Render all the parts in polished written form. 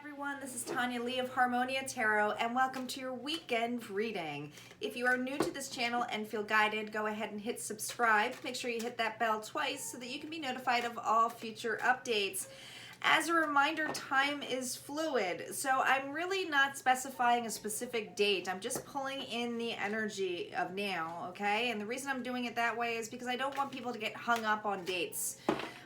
Everyone, this is Tanya Lee of Harmonia Tarot, and welcome to your weekend reading. If you are new to this channel and feel guided, go ahead and hit subscribe. Make sure you hit that bell twice so that you can be notified of all future updates. As a reminder, time is fluid, so I'm really not specifying a specific date. I'm just pulling in the energy of now, okay? And the reason I'm doing it that way is because I don't want people to get hung up on dates,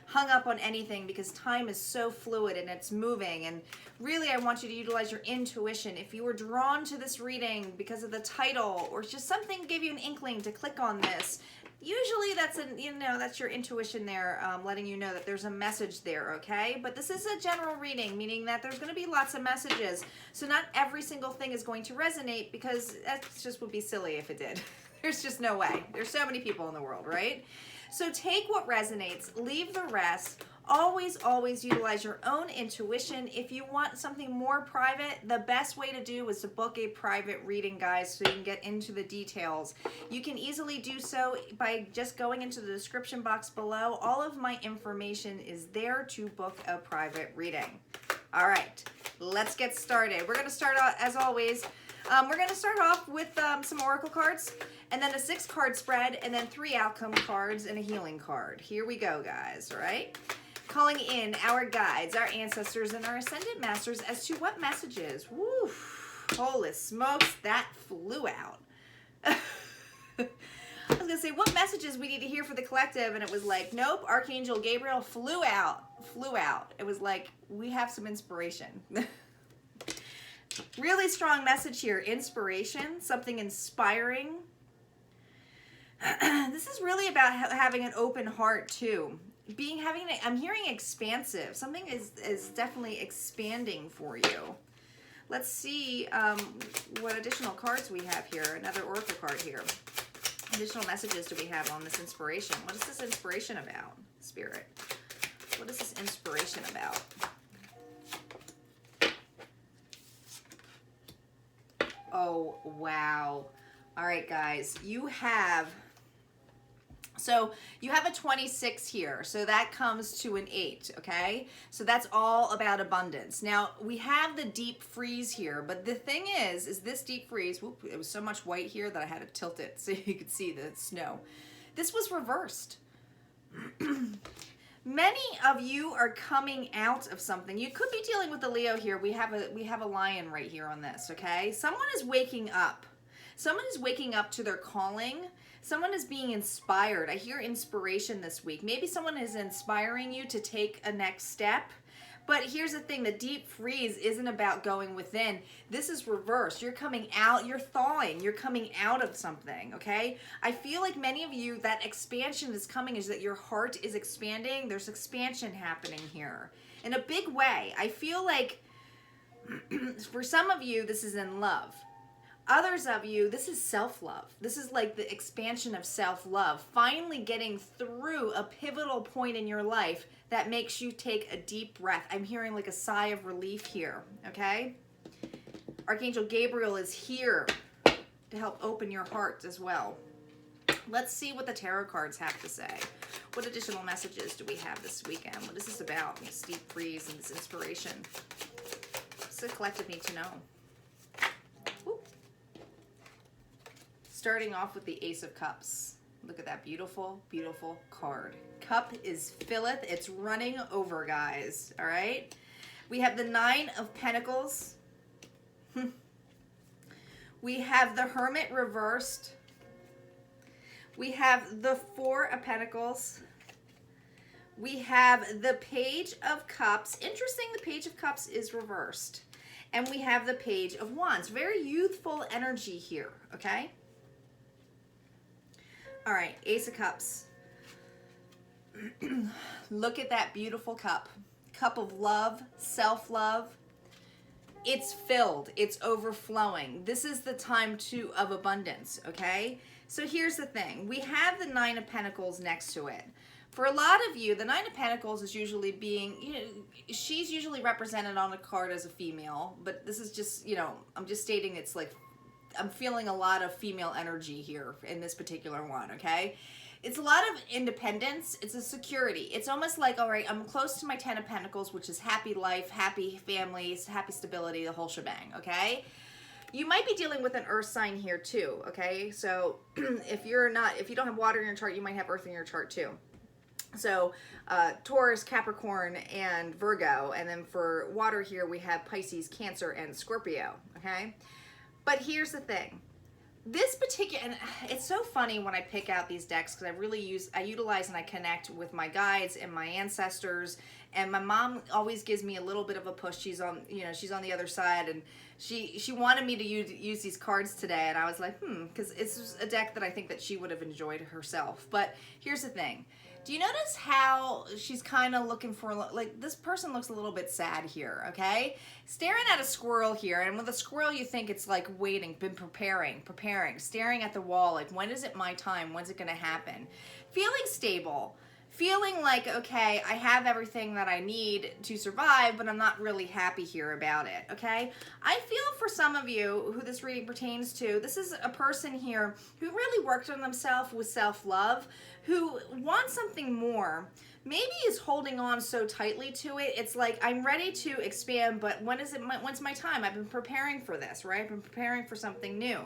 hung up on anything, because time is so fluid and it's moving. And really, I want you to utilize your intuition. If you were drawn to this reading because of the title or just something gave you an inkling to click on this, usually that's your intuition there, letting you know that there's a message there, okay? But this is a general reading, meaning that there's going to be lots of messages. So not every single thing is going to resonate, because that just would be silly if it did. There's just no way. There's so many people in the world, right? So take what resonates, leave the rest. Always, always utilize your own intuition. If you want something more private, the best way to do is to book a private reading, guys, so you can get into the details. You can easily do so by just going into the description box below. All of my information is there to book a private reading. All right, let's get started. We're going to start out, as always, we're going to start off with some oracle cards, and then a 6-card spread, and then 3 outcome cards and a healing card. Here we go, guys, all right? Calling in our guides, our ancestors, and our ascended masters as to what messages. Woo! Holy smokes, that flew out. I was going to say, what messages we need to hear for the collective, and it was like, nope, Archangel Gabriel flew out. It was like, we have some inspiration. Really strong message here, inspiration, something inspiring. This is really about having an open heart too. I'm hearing expansive. Something is definitely expanding for you. Let's see what additional cards we have here. Another oracle card here. Additional messages do we have on this inspiration? What is this inspiration about, Spirit? What is this inspiration about? Oh, wow. All right, guys, you have a 26 here, so that comes to an 8, okay? So that's all about abundance. Now, we have the deep freeze here, but the thing is this deep freeze, whoop, it was so much white here that I had to tilt it so you could see the snow. This was reversed. Many of you are coming out of something. You could be dealing with the Leo here. We have a lion right here on this, okay? Someone is waking up. Someone is waking up to their calling. Someone is being inspired. I hear inspiration this week. Maybe someone is inspiring you to take a next step. But here's the thing, the deep freeze isn't about going within. This is reversed. You're coming out, you're thawing, you're coming out of something, okay? I feel like many of you, that expansion is coming, is that your heart is expanding. There's expansion happening here in a big way. I feel like for some of you, this is in love. Others of you, this is self-love. This is like the expansion of self-love, finally getting through a pivotal point in your life that makes you take a deep breath. I'm hearing like a sigh of relief here, okay? Archangel Gabriel is here to help open your heart as well. Let's see what the tarot cards have to say. What additional messages do we have this weekend? What is this about? This deep freeze and this inspiration. What's the collective need to know? Starting off with the Ace of Cups. Look at that beautiful, beautiful card. Cup is filleth. It's running over, guys. All right? We have the 9 of Pentacles. We have the Hermit reversed. We have the 4 of Pentacles. We have the Page of Cups. Interesting, the Page of Cups is reversed. And we have the Page of Wands. Very youthful energy here, okay? All right, Ace of Cups. Look at that beautiful cup. Cup of love, self-love. It's filled, it's overflowing. This is the time of abundance, okay? So here's the thing. We have the 9 of Pentacles next to it. For a lot of you, the 9 of Pentacles is usually she's usually represented on a card as a female, but this is just, I'm just stating it's like, I'm feeling a lot of female energy here in this particular one, okay? It's a lot of independence. It's a security. It's almost like, all right, I'm close to my 10 of Pentacles, which is happy life, happy families, happy stability, the whole shebang, okay? You might be dealing with an earth sign here too, okay? So if you don't have water in your chart, you might have earth in your chart too. So Taurus, Capricorn, and Virgo. And then for water here, we have Pisces, Cancer, and Scorpio, okay? But here's the thing. This particular, and it's so funny when I pick out these decks because I utilize and I connect with my guides and my ancestors, and my mom always gives me a little bit of a push. She's on the other side, and she wanted me to use these cards today, and I was like, because it's a deck that I think that she would have enjoyed herself. But here's the thing. Do you notice how she's kind of looking for, like, this person looks a little bit sad here, okay? Staring at a squirrel here, and with a squirrel you think it's like waiting, been preparing, staring at the wall, like, when is it my time? When's it going to happen? Feeling stable. Feeling like, okay, I have everything that I need to survive, but I'm not really happy here about it, okay? I feel for some of you who this reading pertains to, this is a person here who really worked on themselves with self-love, who wants something more, maybe is holding on so tightly to it. It's like, I'm ready to expand, but when's my time? I've been preparing for this, right? I've been preparing for something new.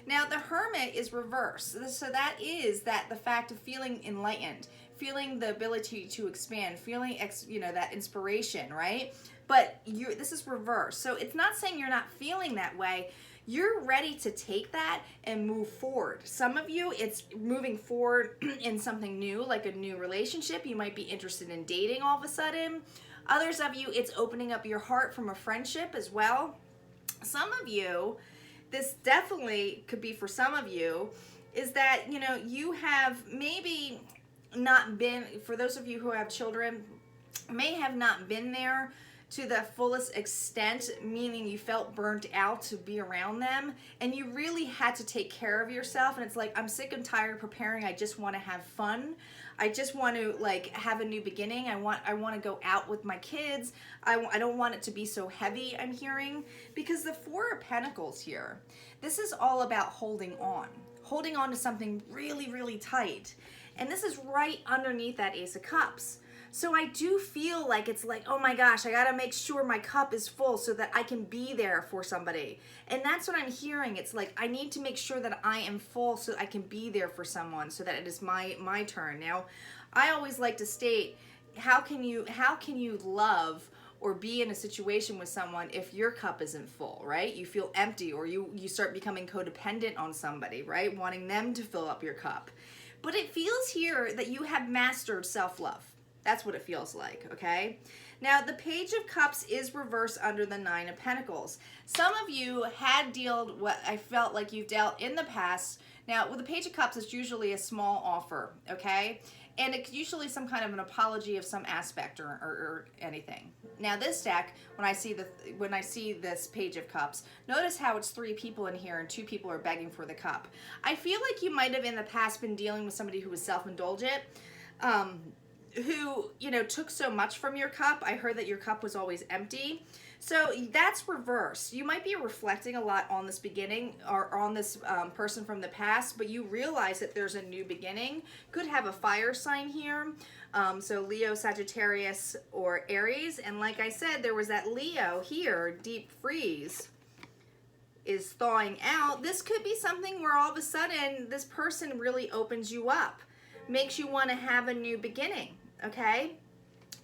Now, the Hermit is reversed. So that is the fact of feeling enlightened, feeling the ability to expand, feeling that inspiration, right? But this is reversed. So it's not saying you're not feeling that way. You're ready to take that and move forward. Some of you, it's moving forward in something new, like a new relationship. You might be interested in dating all of a sudden. Others of you, it's opening up your heart from a friendship as well. Some of you, this definitely could be for some of you, is that, you have maybe not been, for those of you who have children, may have not been there to the fullest extent, meaning you felt burnt out to be around them, and you really had to take care of yourself, and it's like, I'm sick and tired of preparing. I just want to have fun. I just want to have a new beginning. I want to go out with my kids. I don't want it to be so heavy, I'm hearing, because the Four of Pentacles here, this is all about holding on to something really, really tight. And this is right underneath that Ace of Cups. So I do feel like it's like, oh my gosh, I gotta make sure my cup is full so that I can be there for somebody. And that's what I'm hearing. It's like, I need to make sure that I am full so I can be there for someone, so that it is my turn. Now, I always like to state, how can you love or be in a situation with someone if your cup isn't full, right? You feel empty, or you start becoming codependent on somebody, right? Wanting them to fill up your cup. But it feels here that you have mastered self-love. That's what it feels like, okay? Now, the Page of Cups is reversed under the Nine of Pentacles. Some of you had dealt what I felt like you've dealt in the past. Now, with the Page of Cups, it's usually a small offer, okay? And it's usually some kind of an apology of some aspect or anything. Now, this deck, when I see this Page of Cups, notice how it's 3 people in here and 2 people are begging for the cup. I feel like you might have in the past been dealing with somebody who was self-indulgent, who, took so much from your cup. I heard that your cup was always empty. So that's reversed. You might be reflecting a lot on this beginning or on this person from the past, but you realize that there's a new beginning. Could have a fire sign here. So Leo, Sagittarius, or Aries. And like I said, there was that Leo here, deep freeze is thawing out. This could be something where all of a sudden this person really opens you up, makes you want to have a new beginning, okay?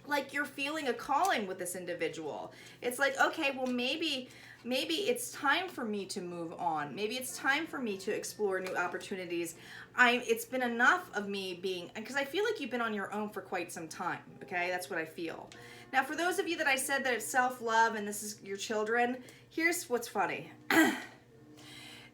Like you're feeling a calling with this individual. It's like, okay, well, maybe it's time for me to move on. Maybe it's time for me to explore new opportunities. It's been enough of me being, because I feel like you've been on your own for quite some time, okay? That's what I feel. Now, for those of you that I said that it's self-love and this is your children, here's what's funny.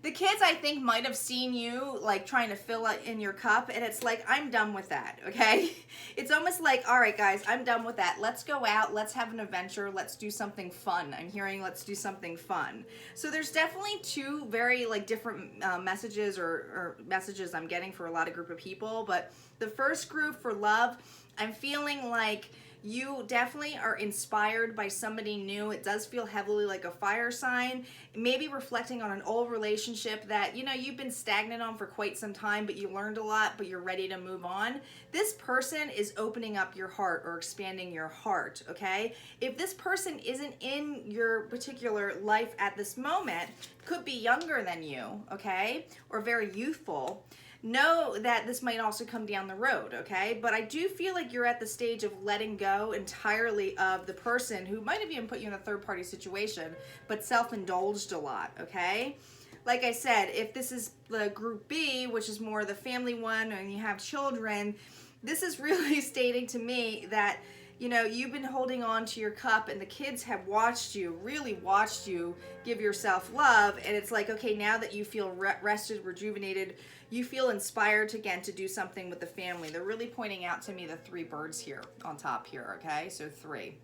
The kids, I think, might have seen you, like, trying to fill it in your cup, and it's like, I'm done with that, okay? It's almost like, all right, guys, I'm done with that. Let's go out. Let's have an adventure. Let's do something fun. I'm hearing let's do something fun. So there's definitely 2 very, like, different messages or messages I'm getting for a lot of group of people, but the first group for love, I'm feeling like You definitely are inspired by somebody new. It does feel heavily like a fire sign, maybe reflecting on an old relationship that, you know, you've been stagnant on for quite some time, but you learned a lot, but you're ready to move on. This person is opening up your heart or expanding your heart, okay? If this person isn't in your particular life at this moment, could be younger than you, okay? Or very youthful. Know that this might also come down the road, okay? But I do feel like you're at the stage of letting go entirely of the person who might have even put you in a third-party situation, but self-indulged a lot, okay? Like I said, if this is the group B, which is more the family one, and you have children, this is really stating to me that, you know, you've been holding on to your cup and the kids have watched you, really watched you give yourself love. And it's like, okay, now that you feel rested, rejuvenated, you feel inspired again to do something with the family. They're really pointing out to me the 3 birds here on top here, okay? So 3.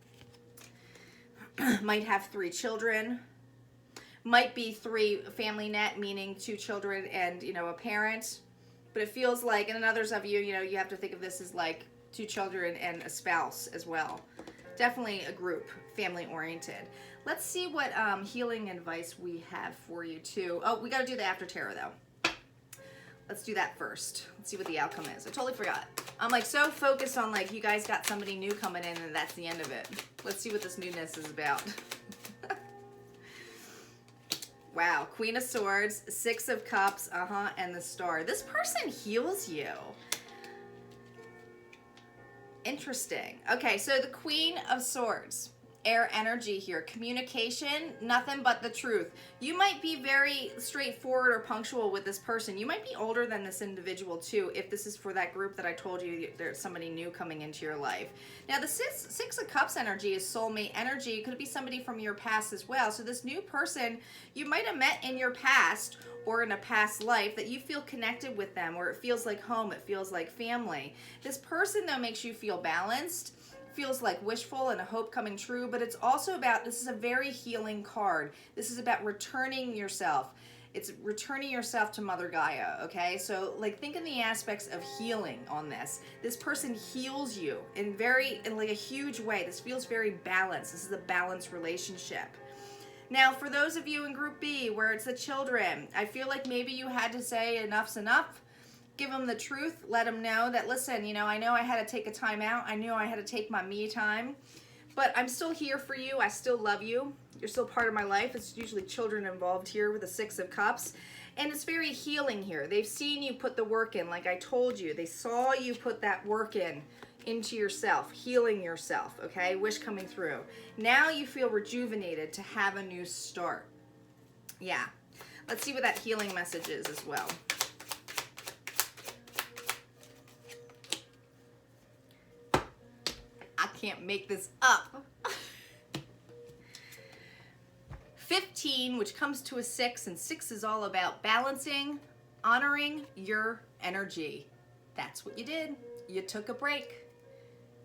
Might have 3 children. Might be 3 family net, meaning 2 children and, you know, a parent. But it feels like, and others of you, you know, you have to think of this as like 2 children and a spouse as well. Definitely a group, family oriented. Let's see what healing advice we have for you too. Oh, we got to do the after tarot though. Let's do that first. Let's see what the outcome is. I totally forgot. I'm like so focused on like you guys got somebody new coming in and that's the end of it. Let's see what this newness is about. Wow, Queen of Swords, 6 of Cups, and the Star. This person heals you. Interesting. Okay, so the Queen of Swords, air energy here. Communication, nothing but the truth. You might be very straightforward or punctual with this person. You might be older than this individual too, if this is for that group that I told you there's somebody new coming into your life. Now the six of Cups energy is soulmate energy. It could be somebody from your past as well. So this new person you might have met in your past or in a past life that you feel connected with them, or it feels like home, it feels like family. This person though makes you feel balanced, feels like wishful and a hope coming true, but it's also about, this is a very healing card. This is about returning yourself. It's returning yourself to Mother Gaia, okay? So like think in the aspects of healing on this. This person heals you in like a huge way. This feels very balanced. This is a balanced relationship. Now, for those of you in Group B, where it's the children, I feel like maybe you had to say enough's enough. Give them the truth. Let them know that, listen, you know I had to take a time out. I knew I had to take my me time. But I'm still here for you. I still love you. You're still part of my life. It's usually children involved here with the 6 of Cups. And it's very healing here. They've seen you put the work in, like I told you. They saw you put that work in into yourself, healing yourself, okay? Wish coming through. Now you feel rejuvenated to have a new start. Yeah. Let's see what that healing message is as well. I can't make this up. 15, which comes to a 6, and 6 is all about balancing, honoring your energy. That's what you did. You took a break.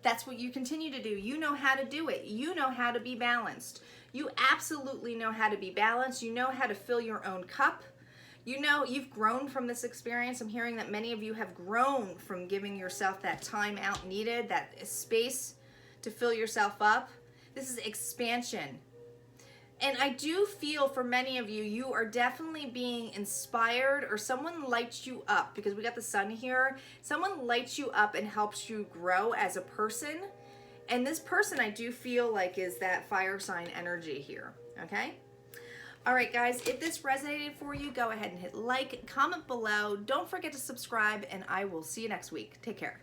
That's what you continue to do. You know how to do it. You know how to be balanced. You absolutely know how to be balanced. You know how to fill your own cup. You know you've grown from this experience. I'm hearing that many of you have grown from giving yourself that time out needed, that space to fill yourself up. This is expansion. And I do feel for many of you, you are definitely being inspired, or someone lights you up, because we got the sun here. Someone lights you up and helps you grow as a person. And this person I do feel like is that fire sign energy here, okay? All right, guys, if this resonated for you, go ahead and hit like, comment below. Don't forget to subscribe, and I will see you next week. Take care.